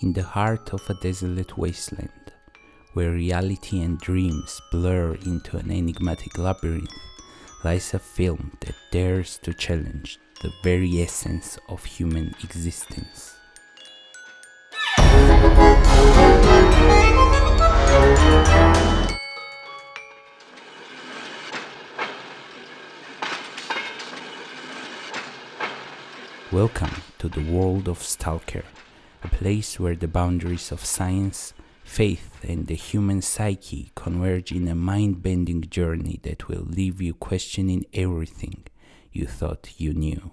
In the heart of a desolate wasteland, where reality and dreams blur into an enigmatic labyrinth, lies a film that dares to challenge the very essence of human existence. Welcome to the world of Stalker, a place where the boundaries of science, faith, and the human psyche converge in a mind-bending journey that will leave you questioning everything you thought you knew.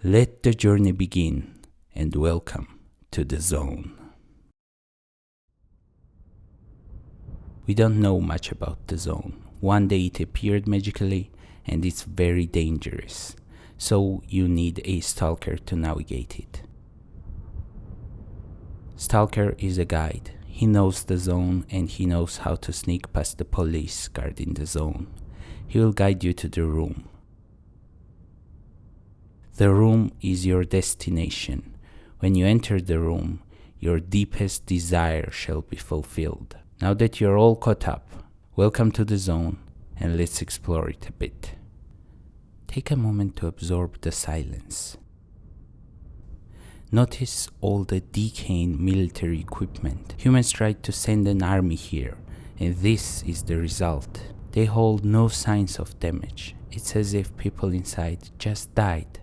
Let the journey begin, and welcome to the zone. We don't know much about the zone. One day it appeared magically, and it's very dangerous. So you need a stalker to navigate it. Stalker is a guide. He knows the zone and he knows how to sneak past the police guarding the zone. He will guide you to the room. The room is your destination. When you enter the room, your deepest desire shall be fulfilled. Now that you're all caught up, welcome to the zone and let's explore it a bit. Take a moment to absorb the silence. Notice all the decaying military equipment. Humans tried to send an army here, and this is the result. They hold no signs of damage. It's as if people inside just died.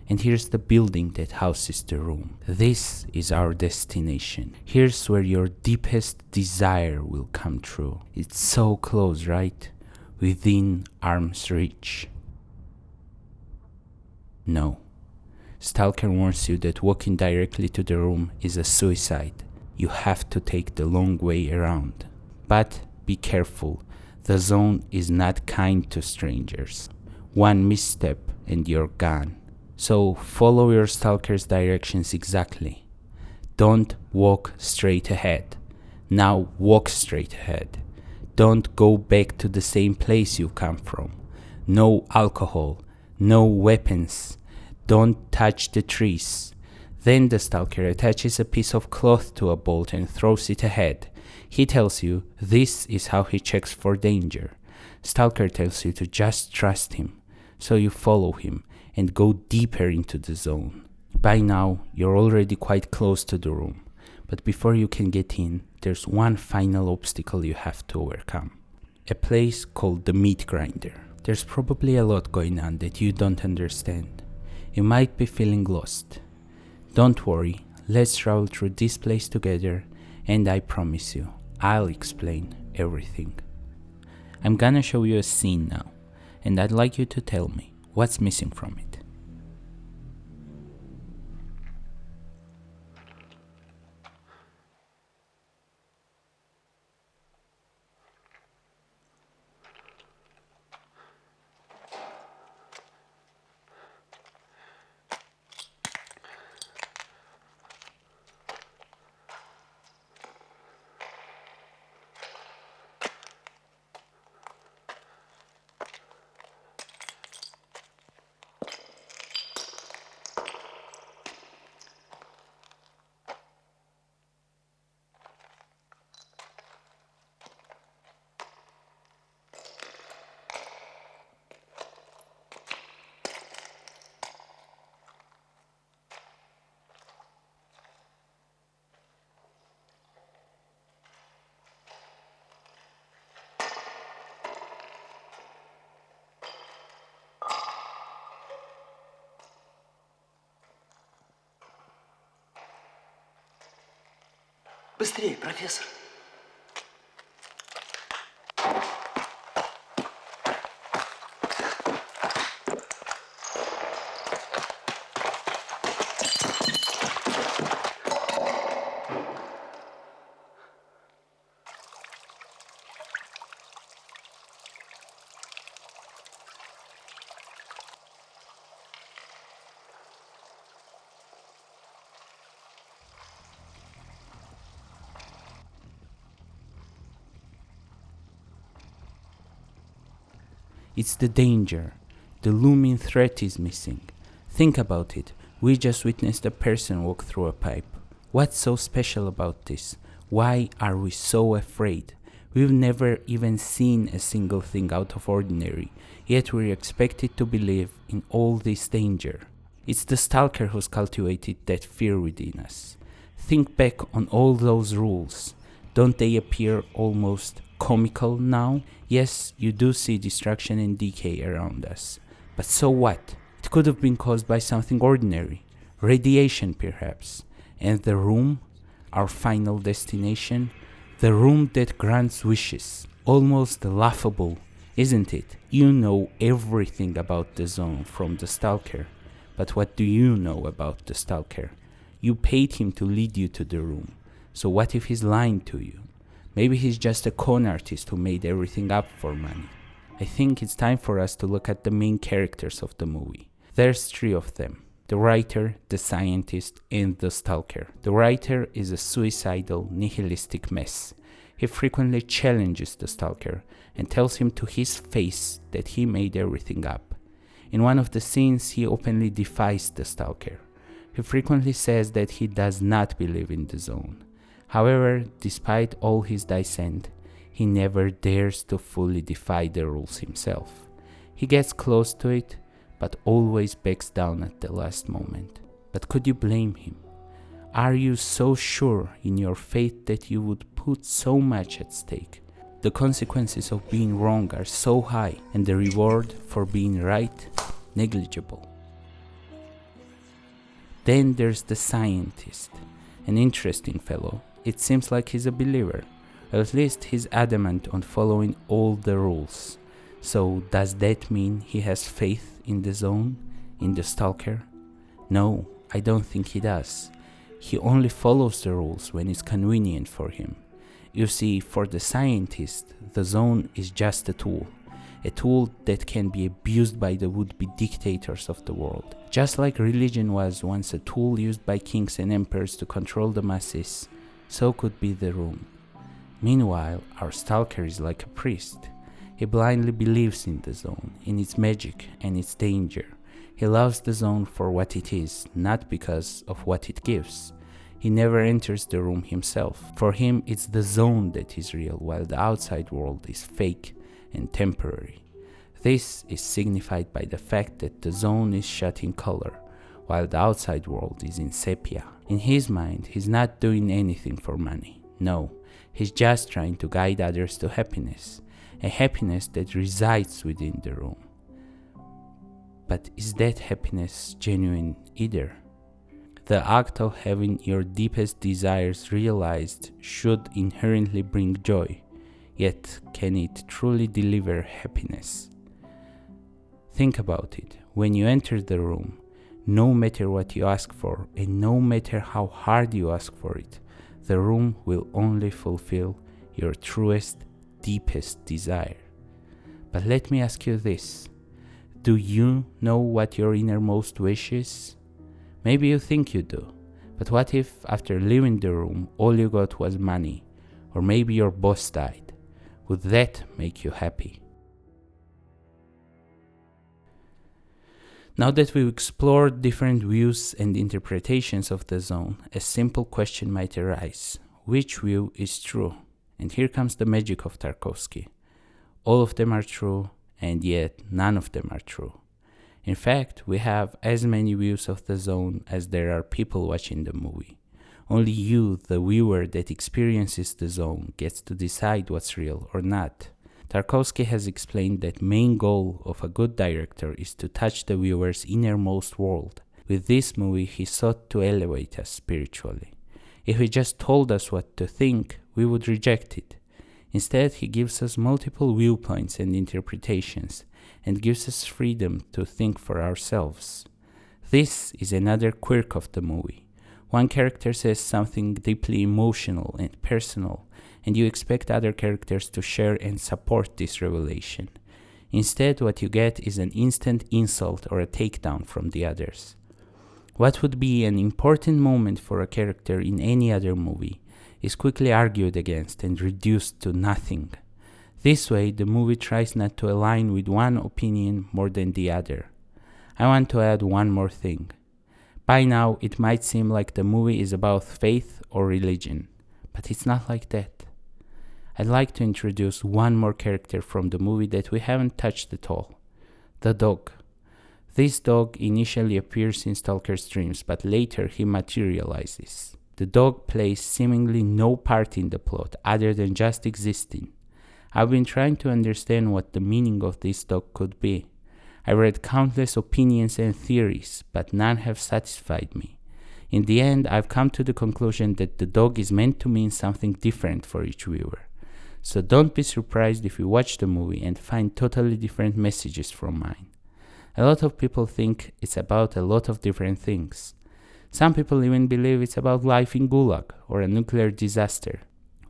And here's the building that houses the room. This is our destination. Here's where your deepest desire will come true. It's so close, right? Within arm's reach. No. Stalker warns you that walking directly to the room is a suicide. You have to take the long way around. But be careful, the zone is not kind to strangers. One misstep and you're gone. So follow your stalker's directions exactly. Don't walk straight ahead. Now walk straight ahead. Don't go back to the same place you come from. No alcohol, no weapons. Don't touch the trees. Then the stalker attaches a piece of cloth to a bolt and throws it ahead. He tells you this is how he checks for danger. Stalker tells you to just trust him. So you follow him and go deeper into the zone. By now, you're already quite close to the room. But before you can get in, there's one final obstacle you have to overcome. A place called the meat grinder. There's probably a lot going on that you don't understand. You might be feeling lost. Don't worry, let's travel through this place together, and I promise you, I'll explain everything. I'm gonna show you a scene now, and I'd like you to tell me what's missing from it. Быстрее, профессор. It's the danger. The looming threat is missing. Think about it. We just witnessed a person walk through a pipe. What's so special about this? Why are we so afraid? We've never even seen a single thing out of ordinary, yet we're expected to believe in all this danger. It's the Stalker who's cultivated that fear within us. Think back on all those rules. Don't they appear almost comical now? Yes, you do see destruction and decay around us. But so what? It could have been caused by something ordinary. Radiation, perhaps. And the room, our final destination, the room that grants wishes. Almost laughable, isn't it? You know everything about the zone from the Stalker. But what do you know about the Stalker? You paid him to lead you to the room. So what if he's lying to you? Maybe he's just a con artist who made everything up for money. I think it's time for us to look at the main characters of the movie. There's 3 of them. The writer, the scientist, and the Stalker. The writer is a suicidal, nihilistic mess. He frequently challenges the Stalker and tells him to his face that he made everything up. In one of the scenes, he openly defies the Stalker. He frequently says that he does not believe in the zone. However, despite all his dissent, he never dares to fully defy the rules himself. He gets close to it, but always backs down at the last moment. But could you blame him? Are you so sure in your faith that you would put so much at stake? The consequences of being wrong are so high, and the reward for being right, negligible. Then there's the scientist, an interesting fellow. It seems like he's a believer, or at least he's adamant on following all the rules. So does that mean he has faith in the zone, in the Stalker? No, I don't think he does. He only follows the rules when it's convenient for him. You see, for the scientist, the zone is just a tool that can be abused by the would-be dictators of the world. Just like religion was once a tool used by kings and emperors to control the masses, so could be the room. Meanwhile, our Stalker is like a priest. He blindly believes in the zone, in its magic and its danger. He loves the zone for what it is, not because of what it gives. He never enters the room himself. For him, it's the zone that is real, while the outside world is fake and temporary. This is signified by the fact that the zone is shot in color, while the outside world is in sepia. In his mind, he's not doing anything for money. No, he's just trying to guide others to happiness, a happiness that resides within the room. But is that happiness genuine either? The act of having your deepest desires realized should inherently bring joy, yet can it truly deliver happiness? Think about it. When you enter the room, no matter what you ask for and no matter how hard you ask for it, the room will only fulfill your truest, deepest desire. But let me ask you this. Do you know what your innermost wish is? Maybe you think you do, but what if after leaving the room all you got was money, or maybe your boss died? Would that make you happy? Now that we've explored different views and interpretations of the zone, a simple question might arise. Which view is true? And here comes the magic of Tarkovsky. All of them are true, and yet none of them are true. In fact, we have as many views of the zone as there are people watching the movie. Only you, the viewer that experiences the zone, gets to decide what's real or not. Tarkovsky has explained that main goal of a good director is to touch the viewer's innermost world. With this movie, he sought to elevate us spiritually. If he just told us what to think, we would reject it. Instead, he gives us multiple viewpoints and interpretations, and gives us freedom to think for ourselves. This is another quirk of the movie. One character says something deeply emotional and personal, and you expect other characters to share and support this revelation. Instead, what you get is an instant insult or a takedown from the others. What would be an important moment for a character in any other movie is quickly argued against and reduced to nothing. This way, the movie tries not to align with one opinion more than the other. I want to add one more thing. By now, it might seem like the movie is about faith or religion, but it's not like that. I'd like to introduce one more character from the movie that we haven't touched at all. The dog. This dog initially appears in Stalker's dreams, but later he materializes. The dog plays seemingly no part in the plot other than just existing. I've been trying to understand what the meaning of this dog could be. I read countless opinions and theories, but none have satisfied me. In the end, I've come to the conclusion that the dog is meant to mean something different for each viewer. So don't be surprised if you watch the movie and find totally different messages from mine. A lot of people think it's about a lot of different things. Some people even believe it's about life in Gulag or a nuclear disaster.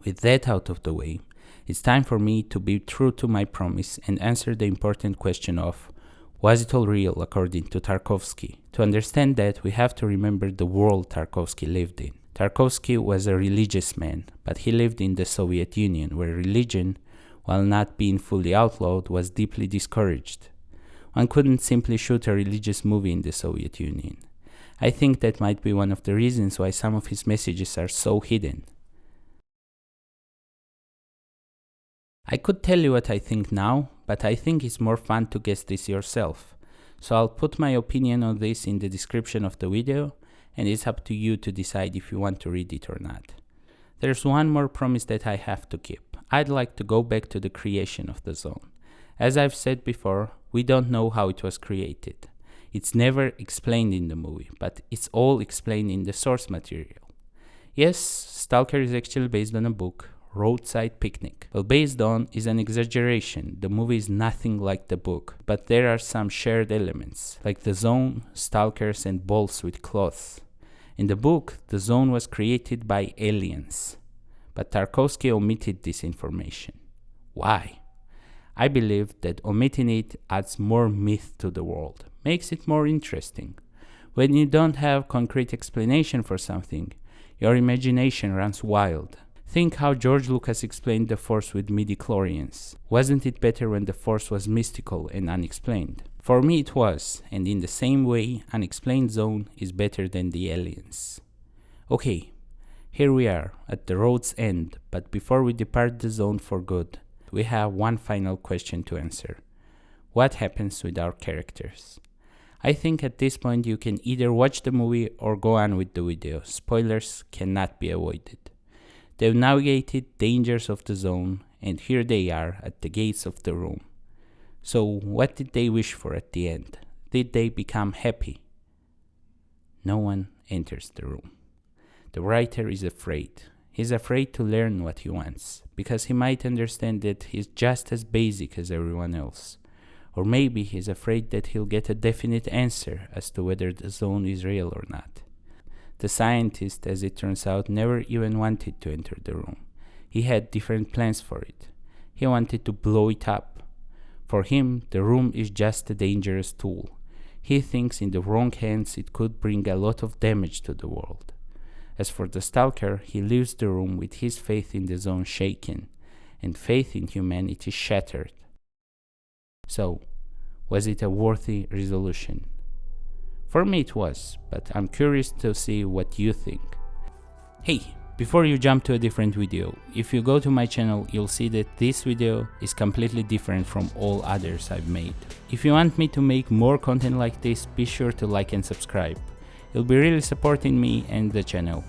With that out of the way, it's time for me to be true to my promise and answer the important question of, was it all real according to Tarkovsky? To understand that, we have to remember the world Tarkovsky lived in. Tarkovsky was a religious man, but he lived in the Soviet Union, where religion, while not being fully outlawed, was deeply discouraged. One couldn't simply shoot a religious movie in the Soviet Union. I think that might be one of the reasons why some of his messages are so hidden. I could tell you what I think now, but I think it's more fun to guess this yourself. So I'll put my opinion on this in the description of the video, and it's up to you to decide if you want to read it or not. There's one more promise that I have to keep. I'd like to go back to the creation of the zone. As I've said before, we don't know how it was created. It's never explained in the movie, but it's all explained in the source material. Yes, Stalker is actually based on a book, Roadside Picnic. Well, based on is an exaggeration. The movie is nothing like the book, but there are some shared elements, like the zone, stalkers, and balls with cloths. In the book, the zone was created by aliens, but Tarkovsky omitted this information. Why? I believe that omitting it adds more myth to the world, makes it more interesting. When you don't have concrete explanation for something, your imagination runs wild. Think how George Lucas explained the Force with midi-chlorians. Wasn't it better when the Force was mystical and unexplained? For me it was, and in the same way, unexplained zone is better than the aliens. Okay, here we are, at the road's end, but before we depart the zone for good, we have one final question to answer. What happens with our characters? I think at this point you can either watch the movie or go on with the video. Spoilers cannot be avoided. They've navigated dangers of the zone, and here they are at the gates of the room. So what did they wish for at the end? Did they become happy? No one enters the room. The writer is afraid. He's afraid to learn what he wants, because he might understand that he's just as basic as everyone else. Or maybe he's afraid that he'll get a definite answer as to whether the zone is real or not. The scientist, as it turns out, never even wanted to enter the room. He had different plans for it. He wanted to blow it up. For him, the room is just a dangerous tool. He thinks in the wrong hands it could bring a lot of damage to the world. As for the Stalker, he leaves the room with his faith in the zone shaken, and faith in humanity shattered. So, was it a worthy resolution? For me it was, but I'm curious to see what you think. Hey, before you jump to a different video, if you go to my channel, you'll see that this video is completely different from all others I've made. If you want me to make more content like this, be sure to like and subscribe. You'll be really supporting me and the channel.